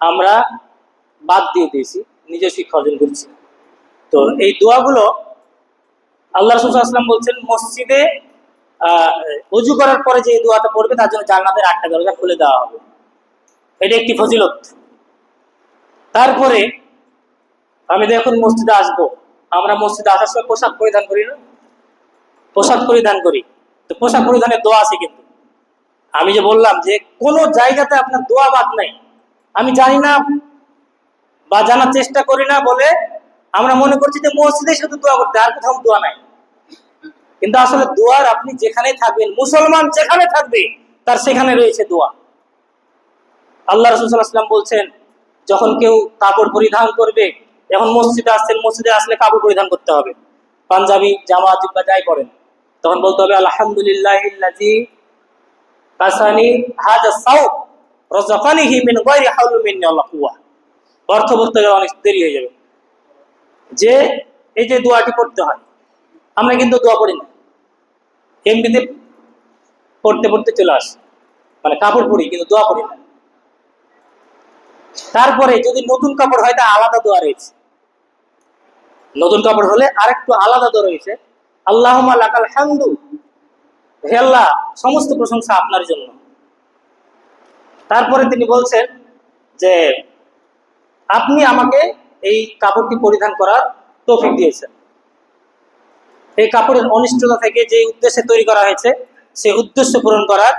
আমরা বাদ দিয়ে দিয়েছি, নিজে শিক্ষা অর্জন করছি। তো এই দোয়াগুলো আল্লাহ রাসূল সাল্লাল্লাহু আলাইহি ওয়াসাল্লাম বলছেন, মসজিদে ওযু করার পরে যে দোয়াটা পড়বে তার জন্য জান্নাতের 8টা দরজা খুলে দেওয়া হবে। এটা একটি ফজিলত। তারপরে আমি যখন মসজিদে আসবো, আমরা মসজিদে আসার সময় পোশাক পরিধান করি না? পোশাক পরিধান করি। তো পোশাক পরিধানের দোয়া আছে, কিন্তু আমি যে বললাম যে কোনো জায়গাতে আপনার দোয়া বাদ নাই। আমি জানি না বা জানার চেষ্টা করি না বলে আমরা মনে করছি যে মসজিদে শুধু দোয়া করতে, আর কোথাও দোয়া নাই। কিন্তু আসলে দোয়ার আপনি যেখানে থাকবেন, মুসলমান যেখানে থাকবে তার সেখানে রয়েছে দোয়া। আল্লাহ রাসূল সাল্লাল্লাহু আলাইহি ওয়াসাল্লাম বলছেন, যখন কেউ কাপড় পরিধান করবে, এখন মসজিদে আসছেন, মসজিদে আসলে কাপড় পরিধান করতে হবে, পাঞ্জাবি জামা জুব্বা যাই পরেন, তখন বলতে হবে আলহামদুলিল্লাহিল্লাযী কাসানি হাযা সাওব রাযাকানিহি মিন গায়রি হাওলিন মিন্নি ওয়ালা কুওয়া। অর্থ বলতে গেলে অনেক দেরি হয়ে যাবে। যে এই যে দোয়াটি পড়তে হয়, আমরা কিন্তু দোয়া পড়ি না, এমনিতে পড়তে পড়তে চলে আসে, মানে কাপড় পরি কিন্তু দোয়া পড়ি না। তারপরে যদি নতুন কাপড় হয় তা আলাদা দোয়া রয়েছে। নতুন কাপড় হলে আরেকটু আলাদা দোয়া রয়েছে, আল্লাহুম্মা লাকাল হামদু, হে আল্লাহ সমস্ত প্রশংসা আপনার জন্য। তারপরে তিনি বলছেন যে আপনি আমাকে এই কাপড়টি পরিধান করার তৌফিক দিয়েছেন। এই কাপড়ের অনিষ্টতা থেকে যে উদ্দেশ্যে তৈরি করা হয়েছে সেই উদ্দেশ্য পূরণ করার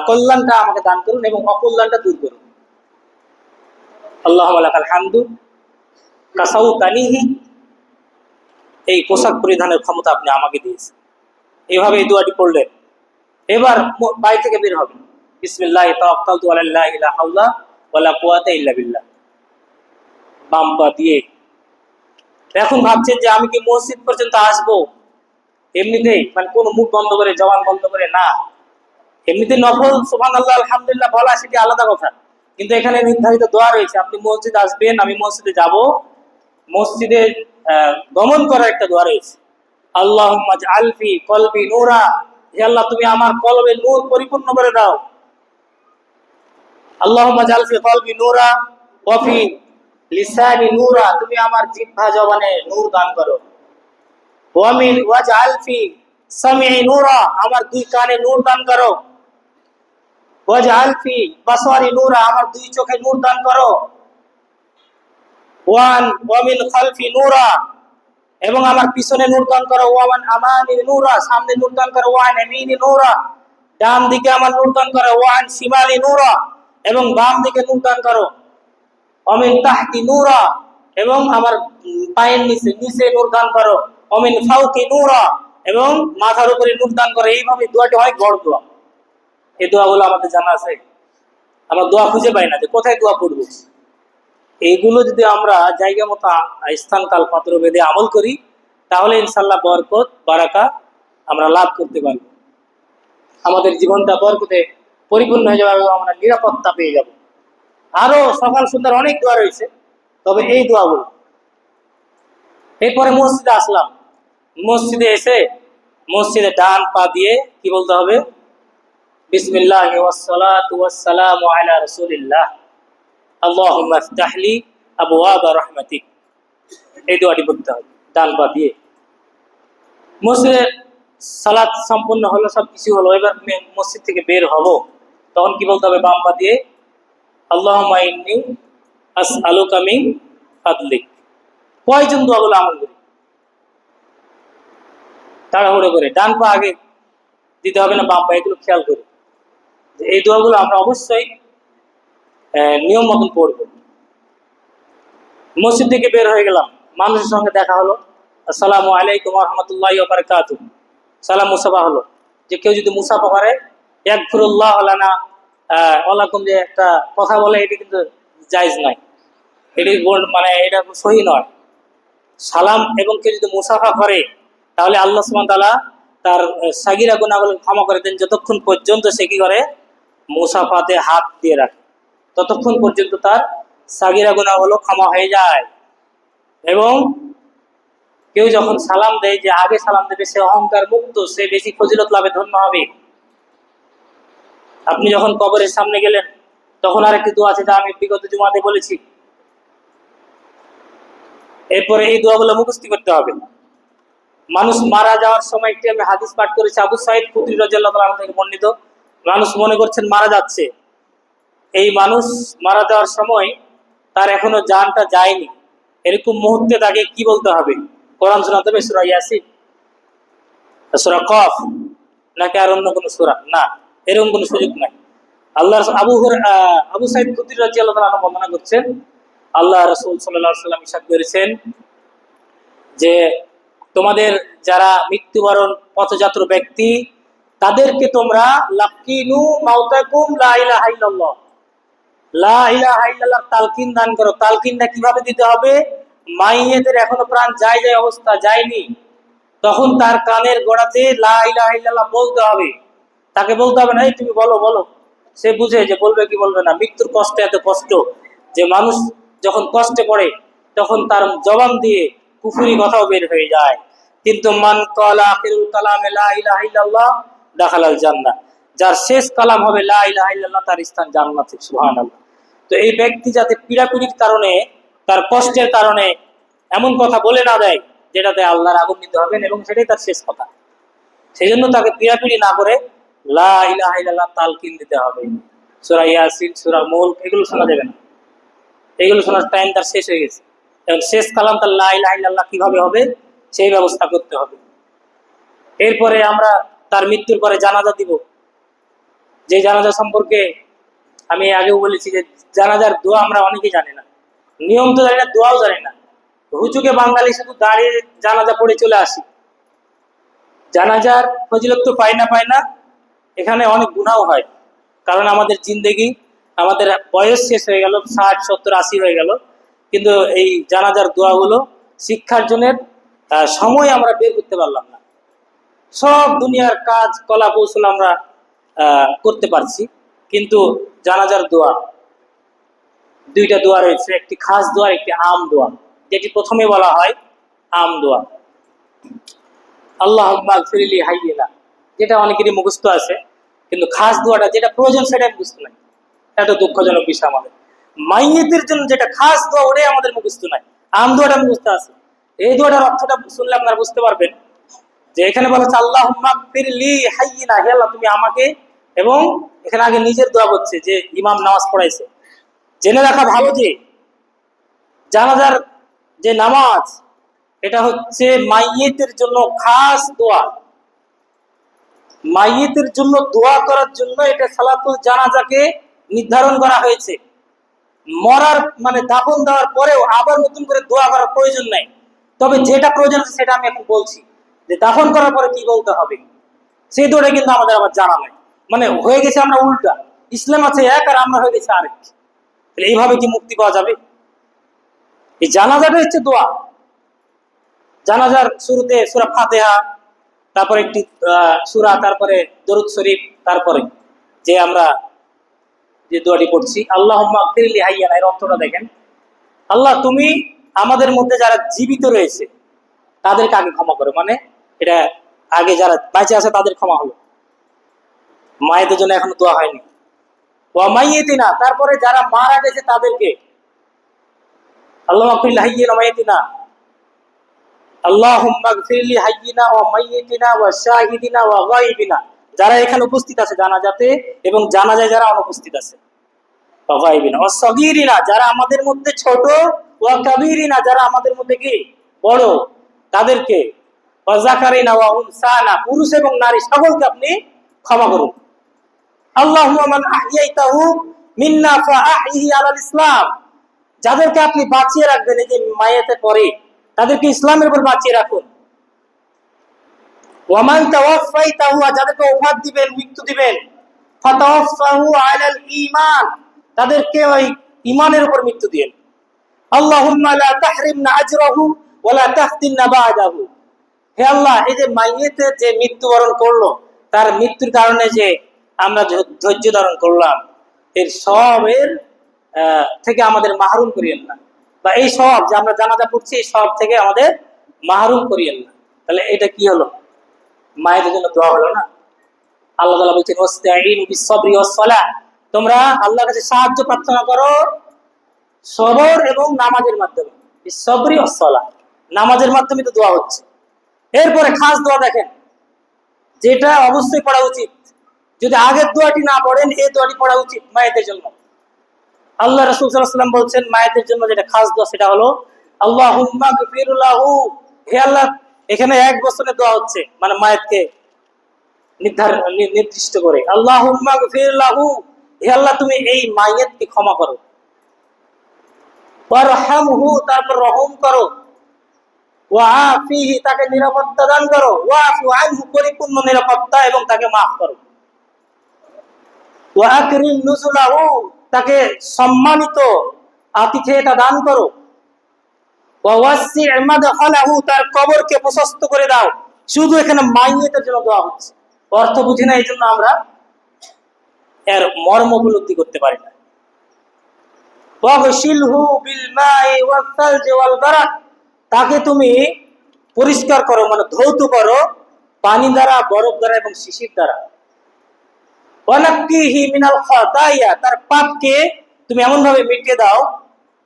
কল্যাণটা আমাকে দান করুন এবং অকল্যাণটা দূর করুন। আল্লাহুম্মা লাকাল হামদু কাসাউতানিহি, এই পোশাক পরিধানের ক্ষমতা আপনি আমাকে দিয়েছেন। এইভাবে এই দোয়াটি পড়লেন। এবার বাড়ি থেকে বের হবে, বিসমিল্লাহি তাওয়াক্কালতু আলাল্লাহি লা হাওলা ওয়ালা কুওয়াতা ইল্লা বিল্লাহ, বাম পা দিয়ে। এখন ভাবছেন যে আমি কি মসজিদ পর্যন্ত আসবো এমনিতেই, মানে কোনো মুখ বন্ধ করে, জবান বন্ধ করে না, এমনিতে নফল সুবহানাল্লাহ আলহামদুলিল্লাহ বলা সেটি আলাদা কথা, কিন্তু এখানে নির্ধারিত দোয়া রয়েছে, আপনি মসজিদ আসবেন, আমি মসজিদে যাব, মসজিদে গমন করার একটা দোয়া রয়েছে, আল্লাহুম্মা জাআল ফি কলবি নূরা, হে আল্লাহ তুমি আমার কলবে নূর পরিপূর্ণ করে দাও। আল্লাহুম্মা জাআল ফি কলবি নূরা ওয়া ফি লিসানি নূরা, তুমি আমার জিহ্বা জবানে নূর দান করো। ওয়া মিন ওয়াজআল ফি সামঈ নূরা, আমার দুই কানে নূর দান করো। ওয়াজআল ফি বাসারি নূরা, আমার দুই চোখে নূর দান করো। ওয়া মিন খালফি নূরা, এবং আমার পিছনে নূর দান করো। ওয়া মান আমানি নূরা, সামনে নূর দান করো। ওয়া আন ইয়ামিনি নূরা, ডান দিকে আমার নূর দান করো। ওয়া আন শিমালি নূরা, এবং বাম দিকে নূর দান করো। ওয়া মিন তাহতি নূরা, এবং আমার পায়ের নিচে নিচে নূর দান করো। ওয়া মিন ফাওকি নূরা, এবং মাথার উপরে নূর দান করো। এইভাবে দোয়াটি হয় গড় দোয়া। এই দোয়াগুলো আমাদের জানা আছে, আমরা দোয়া খুঁজে পাই না যে কোথায় দোয়া পড়বো। এইগুলো যদি আমরা জায়গা মতো স্থান কাল পাত্র ভেদে আমল করি, তাহলে ইনশাল্লাহ বরকত বারাকা আমরা লাভ করতে পারব, আমাদের জীবনটা বরকতে পরিপূর্ণ হয়ে যাবে এবং আমরা নিরাপত্তা পেয়ে যাব। আরো সকাল সুন্দর অনেক দোয়া রয়েছে, তবে এই দোয়াগুলো। এরপরে মসজিদে আসলাম, মসজিদে এসে মসজিদে ডান পা দিয়ে কি বলতে হবে? বিসমিল্লাহি ওয়াসসালাতু ওয়াসসালামু আলা রাসূলিল্লাহ, আল্লাহুম্মা ইফতাহ লি আবওয়াবা রাহমাতিক। এই দোয়াটি পড়তে হবে ডান পা দিয়ে। মসজিদে সালাত সম্পূর্ণ হলো, সব কিছু হলো, এবার মসজিদ থেকে বের হব, তখন কি বলতে হবে? বাম পা দিয়ে আল্লাহুম্মা ইন্নী আসআলুকা মিন ফাদলিক। কয়জন দোয়াগুলো আমল করি তাড়াহুড়ো করে, ডান পা আগে দিতে হবে না বাম পা, এগুলো খেয়াল করি যে এই দোয়াগুলো আমরা অবশ্যই নিয়ম মতন পড়বো। মসজিদ থেকে বের হয়ে গেলাম, মানুষের সঙ্গে দেখা হলো, আসসালামু আলাইকুম ওয়া রাহমাতুল্লাহি ওয়া বারাকাতুহু, সালাম মুসাফা হলো। যে কেউ যদি মুসাফা করে, ইয়াগফিরুল্লাহ লানা ওয়ালাকুম, যে একটা কথা বলে, এটি কিন্তু জায়েজ নাই, এটি মানে এটা সহি নয়। সালাম এবং কেউ যদি মুসাফা করে, তাহলে আল্লাহ সুবহানাহু ওয়া তাআলা তার সাগীরা গুনাহগুলো ক্ষমা করে দেন, যতক্ষণ পর্যন্ত সে কি করে? মুসাফাতে হাত দিয়ে রাখে, ততক্ষণ পর্যন্ত তার সাগীরা গুনাহগুলো ক্ষমা হয়ে যায়। এবং কেউ যখন সালাম দেয়, যে আগে সালাম দেবে সে অহংকার মুক্ত, সে বেশি ফজিলত লাভে ধন্য হবে। আপনি যখন কবরের সামনে গেলেন, তখন আরেকটি দোয়া আছে যা আমি বিগত জুমাতে বলেছি। এরপরে এই দোয়াগুলো মুখস্থ করতে হবে। মানুষ মারা যাওয়ার সময় একটি আমি হাদিস পাঠ করেছি, আবু সাঈদ খুদরী রাদিয়াল্লাহু তাআলা আনহু থেকে বর্ণিত। মানুষ মনে করছেন মারা যাচ্ছে, এই মানুষ মারা যাওয়ার সময় তার এখনো জানটা যায়নি, এরকম মুহূর্তে তাকে কি বলতে হবে? কোরআন শোনাতে হবে, সূরা ইয়াসিন, সূরা কফ, নাকি আর অন্য কোনো সূরা? না, এরকম কোনো সুযোগ নাই। আল্লাহ আবু সাঈদ খুদরী রাদিয়াল্লাহু তাআলা বর্ণনা করছেন, আল্লাহ রাসূল সাল্লাল্লাহু আলাইহি ওয়াসাল্লাম ইরশাদ করেছেন যে তোমাদের যারা মৃত্যুবরণ পথযাত্রী ব্যক্তি তাদেরকে তোমরা লাকিনু মাউতাকুম লা ইলাহা ইল্লাল্লাহ, লা ইলাহা ইল্লাল্লাহ তালকিন দান করো। তালকিনটা কিভাবে দিতে হবে? মাইয়েতের এখনো প্রাণ যায় যায় অবস্থা, যায়নি, তখন তার কানের গোড়াতে লা ইলাহা ইল্লাল্লাহ বলতে হবে। তাকে বলতে হবে না এই তুমি বলো বলো, সে বুঝে যে বলবে কি বলবে না। মৃত্যুর কষ্ট এত কষ্ট যে মানুষ যখন কষ্টে পড়ে তখন তার জবান দিয়ে কুফরি কথাও বের হয়ে যায়। কিন্তু মান ক্বালা আখিরুল কালামে লা ইলাহা ইল্লাল্লাহ দাখালাল জান্নাহ, যার শেষ কালাম হবে লা ইলাহা ইল্লাল্লাহ, তার স্থান জান্নাতে। সুবহানাল্লাহ। তো এই ব্যক্তি যাতে পীড়াপিড়ির কারণে, তার কষ্টের কারণে এমন কথা বলে না দেয় যেটাতে আল্লাহর আগুন নিতে হবেন, এবং সেটাই তার শেষ কথা, সেই জন্য তাকে পীড়াপিড়ি না করে লা ইলাহা ইল্লাল্লাহ তালকিন দিতে হবে। সূরা ইয়াসিন, সূরা মুলক এগুলো শোনা যাবে না, এগুলো শোনার টাইম তার শেষ হয়ে গেছে। এবং শেষ কালাম তার লা ইলাহা ইল্লাল্লাহ কিভাবে হবে সেই ব্যবস্থা করতে হবে। এরপরে আমরা তার মৃত্যুর পরে জানাজা দিব। যে জানাজা সম্পর্কে আমি আগেও বলেছি যে জানাজার দোয়া আমরা অনেকেই জানি না, নিয়ম তো জানি না, দোয়াও জানি না। হুজুকে বাঙালি শুধু দাঁড়িয়ে জানাজা পড়ে চলে আসি, জানাজার ফজিলত তো পাই না, এখানে অনেক গুনাহও হয়। কারণ আমাদের জিন্দেগি, আমাদের বয়স শেষ হয়ে গেল, 60, 70, 80 হয়ে গেল, কিন্তু এই জানাজার দোয়াগুলো শিক্ষার জন্য সময় আমরা বের করতে পারলাম না। সব দুনিয়ার কাজ কলা কৌশল আমরা করতে পারছি, কিন্তু জানাজার দোয়া, দুইটা দোয়া রয়েছে, একটি খাস দোয়া, একটি আম দোয়া। যেটি প্রথমে বলা হয় আম দোয়া, আল্লাহুম্মা গফিরলি হাইয়িনা, যেটা অনেকেরই মুখস্থ আছে, কিন্তু খাস দোয়াটা যেটা প্রয়োজন সেটা মুখস্থ নাই। এত দুঃখজনক বিষয় আমাদের। মাইয়েতের জন্য যেটা খাস দোয়া ওটাই আমাদের মুখস্থ নাই, আম দোয়াটা মুখস্থ আছে। এই দোয়াটার অর্থটা শুনলে আপনারা বুঝতে পারবেন যে এখানে বলা হচ্ছে আল্লাহুম্মা গফিরলি হাইয়িনা, হে আল্লাহ তুমি আমাকে, এবং এখানে আগে নিজের দোয়া করছে যে ইমাম নামাজ পড়াইছে। জেনে রাখা ভালো যে জানাজার যে নামাজ এটা হচ্ছে মাইয়েতের জন্য খাস দোয়া। মাইয়েতের জন্য দোয়া করার জন্য এটা সালাতুল জানাজাকে নির্ধারণ করা হয়েছে। মরার মানে দাফন দেওয়ার পরেও আবার নতুন করে দোয়া করার প্রয়োজন নাই। তবে যেটা প্রয়োজন আছে সেটা আমি এখন বলছি, যে দাফন করার পরে কি বলতে হবে সেই দোয়াটা কিন্তু আমাদের আবার জানা নাই। মানে হয়ে গেছে আমরা উল্টা, ইসলাম আছে এক আর আমরা হয়ে গেছে আরেক। এইভাবে কি মুক্তি পাওয়া যাবে? এই জানাজাটা হচ্ছে দোয়া। জানাজার শুরুতে সূরা ফাতিহা, তারপরে একটি সূরা, তারপরে দরুদ শরীফ, তারপরে যে আমরা যে দোয়াটি পড়ছি আল্লাহুম্মা গফিরলি হাইয়িনা, এর অর্থটা দেখেন, আল্লাহ তুমি আমাদের মধ্যে যারা জীবিত রয়েছে তাদেরকে আগে ক্ষমা করো। মানে এটা আগে যারা বেঁচে আছে তাদের ক্ষমা হলো, মায়েদের জন্য এখনো দোয়া হয়নি। ওয়া মাইয়িতিনা, তারপরে যারা মারা গেছে তাদেরকে আল্লাহুম্মা গফিরলি হাইয়িনা ওয়া মাইয়িতিনা, আল্লাহুম্মা গফিরলি হাইয়িনা ওয়া মাইয়িতিনা ওয়া শাহিদিনা ওয়া গায়বিনা, যারা এখানে উপস্থিত আছে জানাজাতে এবং জানাজায় যারা অনুপস্থিত আছে, ওয়া গায়বিনা ওয়া সাগীরিনা, যারা আমাদের মধ্যে ছোট, ওয়া কাবীরিনা, যারা আমাদের মধ্যে কি বড়, তাদেরকে, ওয়া যাকারিনা ওয়া উনসানা, পুরুষ এবং নারী সকলকে আপনি ক্ষমা করুন। আল্লাহুম্মা মান আহইয়াইতাহু মিন্না ফাআহইহি আলাল ইসলাম, যাদেরকে আপনি বাঁচিয়ে রাখবেন এই যে মায়েতে পরে তাদেরকে ইসলামের উপর বাঁচিয়ে রাখুন। ওয়ামান তাওয়াফাইতাহু, যাদেরকে ওফাত দিবেন, মৃত্যু দিবেন, ফাতাওয়াফাহু আলাল ঈমান, তাদেরকে ওই ঈমানের উপর মৃত্যু দিবেন। আল্লাহুম্মা লা তাহরিমনা আজরাহু ওয়া লা তাফতিননা বা'দাহু, হে আল্লাহ এই যে মাইয়েতের যে মৃত্যুবরণ করলো তার মৃত্যুর কারণে যে আমরা ধৈর্য ধারণ করলাম, এর সবের থেকে আমাদের মাহরুম করিয়েন না, বা এই সব যে আমরা জানাজা পড়ছি এই সব থেকে আমাদের মাহরুম করিয়েন না। তাহলে এটা কি হলো? মায়েদের জন্য দোয়া হলো না? আল্লাহ তাআলা বলছেন ওয়াস্তাঈনু বিস-সাবরি ওয়াস-সালাহ, তোমরা আল্লাহর কাছে সাহায্য প্রার্থনা করো সবর এবং নামাজের মাধ্যমে। সবরি ওয়াসসালাহ, নামাজের মাধ্যমে তো দোয়া হচ্ছে। এরপরে খাস দোয়া দেখেন, যেটা অবশ্যই পড়া উচিত, যদি আগের দোয়াটি না পড়েন এই দোয়াটি পড়া উচিত মায়েদের জন্য। আল্লাহ রাসূল সাল্লাল্লাহু আলাইহি ওয়াসাল্লাম বলছেন মায়েদের জন্য যেটা খাস দোয়া সেটা হলো আল্লাহুম্মা গফির লাহু, হে আল্লাহ, এখানে এক বছরের দোয়া হচ্ছে, মানে মায়েরকে নির্দিষ্ট করে। আল্লাহুম্মা গফির লাহু, হে আল্লাহ তুমি এই মায়েরকে ক্ষমা করো। ওয়ারহামহু, তারপর রহম করো। ওয়াআফিহি, তাকে নিরাপত্তা দান করো। ওয়াফু আনহু, পরিপূর্ণ নিরাপত্তা এবং তাকে মাফ করো। ওয়াকরিম নুজুলাহু, তাকে সম্মানিত আতিথেয়তা দান করো। ওয়াসি মাদখালাহু, তার কবরকে প্রশস্ত করে দাও। শুধু এখানে মাইয়েতের জন্য দোয়া হচ্ছে, অর্থ বুঝি না, এই জন্য আমরা এর মর্ম উপলব্ধি করতে পারি না। ওয়াগসিলহু বিল মাই ওয়াল সালজি ওয়াল বারাদ, তাকে তুমি পরিষ্কার করো, মানে ধৌত করো পানি দ্বারা, বরফ দ্বারা এবং শিশির দ্বারা। ওয়ানাক্কিহি মিনাল খাতায়া, তার পাপকে তুমি এমন ভাবে মিটিয়ে দাও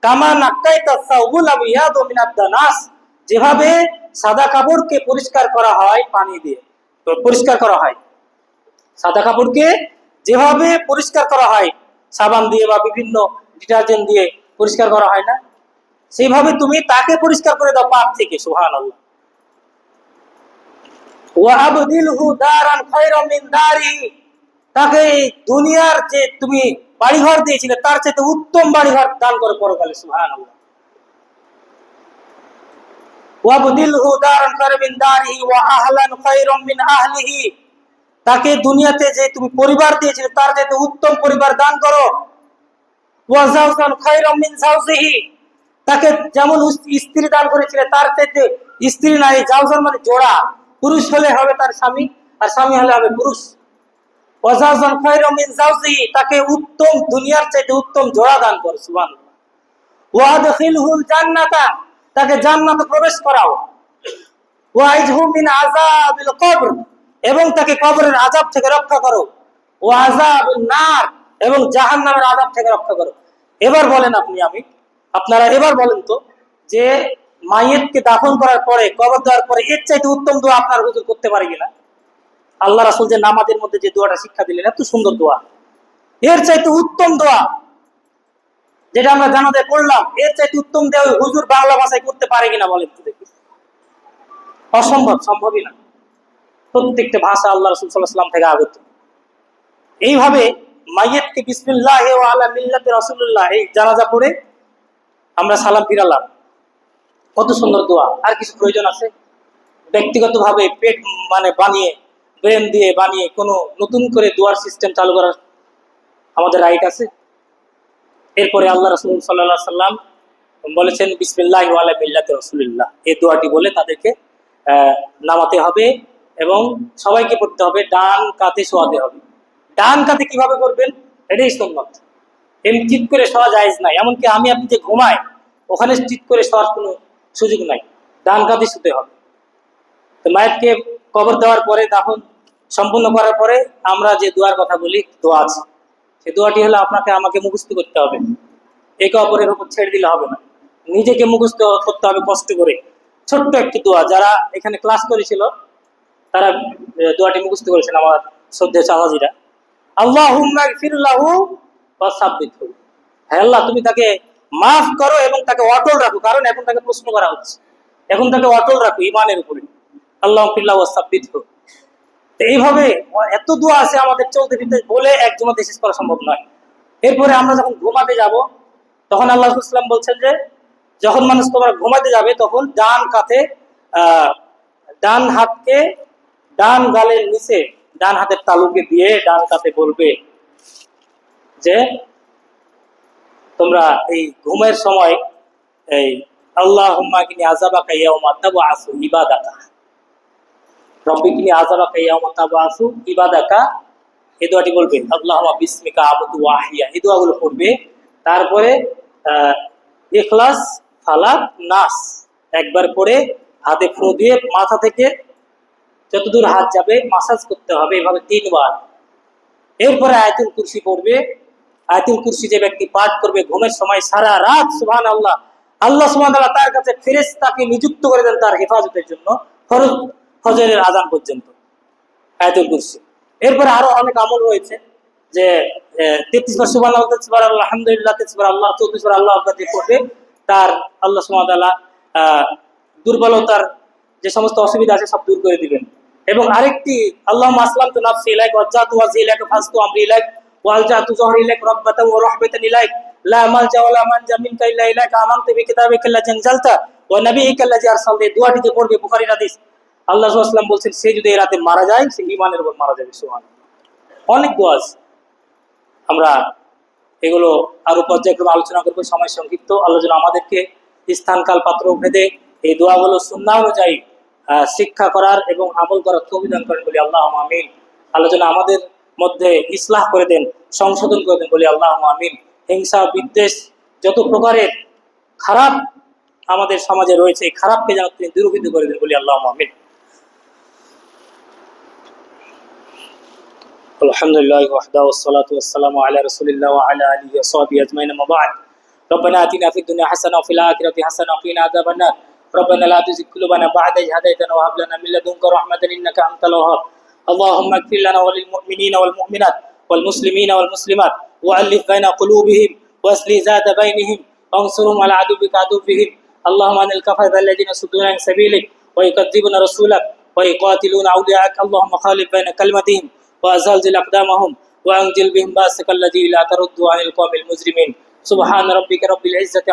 কামা নাক্কাইতা সাউবুল আবিয়াদ মিনাদ দানাস, যেভাবে সাদা কাপড়কে পরিষ্কার করা হয় পানি দিয়ে, তো পরিষ্কার করা হয় সাদা কাপড়কে যেভাবে পরিষ্কার করা হয় সাবান দিয়ে বা বিভিন্ন ডিটারজেন্ট দিয়ে পরিষ্কার করা হয় না, সেইভাবে তুমি তাকে পরিষ্কার করে দাও পাপ থেকে। সুবহানাল্লাহ। ওয়া আবদিলহু দারান খায়রাম মিন দারিহি, তাকে দুনিয়ার যে তুমি বাড়িঘর দিয়েছিলে তার চাইতে উত্তম বাড়িঘর দান করে পরকালে। সুবহানাল্লাহ। ওয়াবদিলহু দারান খায়রাম মিন দারিহি ওয়া আহলান খায়রাম মিন আহলিহি, তাকে দুনিয়াতে যে তুমি পরিবার দিয়েছিলে তার চাইতে উত্তম পরিবার দান করো। ওয়া যাওজান খায়রাম মিন যাওজিহি, তাকে যেমন স্ত্রী দান করেছিলে তার চাইতে স্ত্রী নাই, যাওজান মানে জোড়া, পুরুষ হলে হবে তার স্বামী আর স্বামী হলে হবে পুরুষ। ওয়াজাওজান খায়রাম মিন যাওজিহি, তাকে উত্তম দুনিয়ার চাইতে উত্তম জোড়া দান করো। সুবহানাল্লাহ। ওয়াদখিলহুল জান্নাতা, তাকে জান্নাতে প্রবেশ করাও। ওয়াইজহু মিন আযাবিল কবর, এবং তাকে কবরের আযাব থেকে রক্ষা করো। ওয়া আযাবিন নার, এবং জাহান্নামের আযাব থেকে রক্ষা করো। এবার বলেন আপনারা এবার বলেন তো, যে মাইয়েতকে দাফন করার পরে, কবর দেওয়ার পরে এর চাইতে উত্তম দোয়া আপনার হুজুর করতে পারে কিনা? আল্লাহ রাসূল যে নামাজের মধ্যে যে দোয়াটা শিক্ষা দিলেন, এত সুন্দর দোয়া, এর চাইতে উত্তম দোয়া যেটা আমরা জানাতে পড়লাম, এর চাইতে উত্তম দোয়া হুজুর বাংলা ভাষায় করতে পারে কিনা বলেন তো দেখি? অসম্ভব, সম্ভবই না। প্রত্যেকটা ভাষা আল্লাহ রাসূল সাল্লাল্লাহু আলাইহি ওয়াসাল্লাম থেকে আগত। এইভাবে মাইয়েতকে বিসমিল্লাহ ওয়া আলা মিল্লাতি রাসূলুল্লাহ এই জানাজা পড়ে আমরা সালাম ফিরালাম। কত সুন্দর দোয়া! আর কিছু প্রয়োজন আছে? ব্যক্তিগতভাবে পেট মানে বানিয়ে, ব্রেন দিয়ে বানিয়ে কোনো নতুন করে দোয়ার সিস্টেম চালু করার আমাদের রাইট আছে? এরপরে আল্লাহ রাসূল সাল্লাল্লাহু আলাইহি ওয়াসাল্লাম বলেছেন বিসমিল্লাহি ওয়া আলা মিল্লাতি রাসূলিল্লাহ, এই দোয়াটি বলে তাদেরকে নামাতে হবে এবং সবাইকে পড়তে হবে, ডান কাঁধে শোয়াতে হবে। ডান কাঁধে কিভাবে করবেন? এটাই সুন্নাত। এমনি চিৎ করে শোয়া জায়েজ নাই, এমনকি আপনি যে ঘুমায় ওখানে চিৎ করে শোয়ার কোনো সুযোগ নাই, ডান কাঁধে শুতে হবে। তো মায়েরকে কবর দেওয়ার পরে, দাফন সম্পূর্ণ করার পরে আমরা যে দোয়ার কথা বলি, দোয়া আছে, সেই দোয়াটি হলো আপনাকে আমাকে মুখস্থ করতে হবে, একে অপরের উপর ছেড়ে দিলে হবে না, নিজেকে মুখস্থ করতে হবে কষ্ট করে। ছোট্ট একটি দোয়া, যারা এখানে ক্লাস করেছিল তারা দোয়াটি মুখস্থ করেছেন, আমার শ্রদ্ধেয় চাচাজিরা। আল্লাহুম্মা গফির লাহু ওয়া সাব্বিতহু, হে আল্লাহ তুমি তাকে মাফ করো এবং তাকে অটল রাখো, কারণ এখন তাকে প্রশ্ন করা হচ্ছে, এখন তাকে অটল রাখো ইমানের উপরে। আল্লাহু গফির লাহু ওয়া সাব্বিতহু। তো এইভাবে এত দোয়া আছে আমাদের চলতে ফিরতে, বলে একজনও শেষ করা সম্ভব নয়। এরপরে আমরা যখন ঘুমাতে যাব, তখন আল্লাহ রাসূল সাল্লাল্লাহু আলাইহি ওয়াসাল্লাম বলছেন যে যখন মানুষ তোমার ঘুমাতে যাবে তখন ডান কাঁধে ডান হাতকে ডান গালের নিচে ডান হাতের তালুকে দিয়ে ডান কাঁধে বলবে যে তোমরা এই ঘুমের সময় এই আল্লাহুম্মা কিনি আযাবাকা ইয়াউমা তাবআসু ইবাদাকা, রব্বি কিনি আযাবাকা ইয়াউমা তাবআসু ইবাদাকা, এই দোয়াটি বলবে। আল্লাহুম্মা বিসমিকা আমুতু ওয়া আহইয়া, এই দোয়াগুলো পড়বে। তারপরে ইখলাস, ফালাক, নাস একবার পড়ে হাতে ফু দিয়ে মাথা থেকে যতদূর হাত যাবে মাসাজ করতে হবে, এভাবে 3 বার। এরপরে আয়াতুল কুরসি পড়বে, আয়াতুল কুরসি যে ব্যক্তি পাঠ করবে ঘুমের সময় সারা রাত, সুবহানাল্লাহ, আল্লাহ সুবহানাহু ওয়া তাআলা তার কাছে ফেরেশতাকে নিযুক্ত করে দেন তার হেফাজতের জন্য ফজরের আযান পর্যন্ত, আয়াতুল কুরসি। এরপরে আরো অনেক আমল রয়েছে যে 33 বার সুবহানাল্লাহ, 33 বার আলহামদুলিল্লাহ, 33 বার আল্লাহ, 34 বার আল্লাহু আকবার দিয়ে পড়বে, তার আল্লাহ সুবহানাহু ওয়া তাআলা দুর্বলতার যে সমস্ত অসুবিধা আছে সব দূর করে দিবেন। এবং আরেকটি, আল্লাহুম্মা আসলামতু নাফসি ইলাইকা ওয়াজ্জাহতু ওয়াজহি ইলাইকা ফাসতু আমরি ইলাইক ওয়া আলজাতু যহরি ইলাইক রাব্বাতান ওয়া রাহবাতান ইলাইক লা মালজা ওয়া লা মানজা মিনকা ইল্লা ইলাইকা আমানতু বিকিতাবিকা আল্লাযী আনজালতা ওয়া নাবিয়্যিকা আল্লাযী আরসালতা। এই দোয়াটি যে পড়বে, বুখারীর হাদিস, আল্লাহ সাল্লাল্লাহু আলাইহি ওয়াসাল্লাম বলছেন সে যদি এই রাতে মারা যায় সে ঈমানের উপর মারা যাবে। সুবহানাল্লাহ। অনেক দোয়া আছে, আমরা এগুলো আরো পর্যায়ক্রমে আলোচনা করবো, সময় সংক্ষিপ্ত। আল্লাহ যেন আমাদেরকে স্থান কাল পাত্র ভেদে এই দোয়াগুলো সুন্নাহ অনুযায়ী শিক্ষা করার এবং আমল করার তৌফিক দান করেন বলি আল্লাহুম্মা আমিন। আল্লাহ যেন আমাদের মধ্যে ইসলাহ করে দেন, সংশোধন করে দেন বলি আল্লাহুম্মা আমিন। হিংসা, বিদ্বেষ, যত প্রকারের খারাপ আমাদের সমাজে রয়েছে, এই খারাপকে যেন তিনি দূরীভূত করে দেন বলি আল্লাহুম্মা আমিন। আলহামদুলিল্লাহ ওয়াহদাহু ওয়াসসালাতু ওয়াসসালামু আলা রাসূলিল্লাহ ওয়া আলা আলিহি ওয়া সাহবিহি আজমাইন, আম্মা বা'দ। ربنا آتنا في الدنيا حسنة وفي الآخرة حسنة وقنا عذاب النار. ربنا لا تزغ قلوبنا بعد إذ هديتنا وهب لنا من لدنك رحمة إنك أنت الوهاب. اللهم اغفر لنا وللمؤمنين والمؤمنات والمسلمين والمسلمات وألف بين قلوبهم وأصلح ذات بينهم وانصرهم على عدوك عدوهم. اللهم أن الكفرة الذين يصدون عن سبيلك ويكذبون رسولك ويقاتلون أولياءك اللهم خالف بين كلمتهم وأزلزل أقدامهم وأنزل بهم بأسك الذي لا ترد عن القوم المجرمين. سبحان ربك رب العزة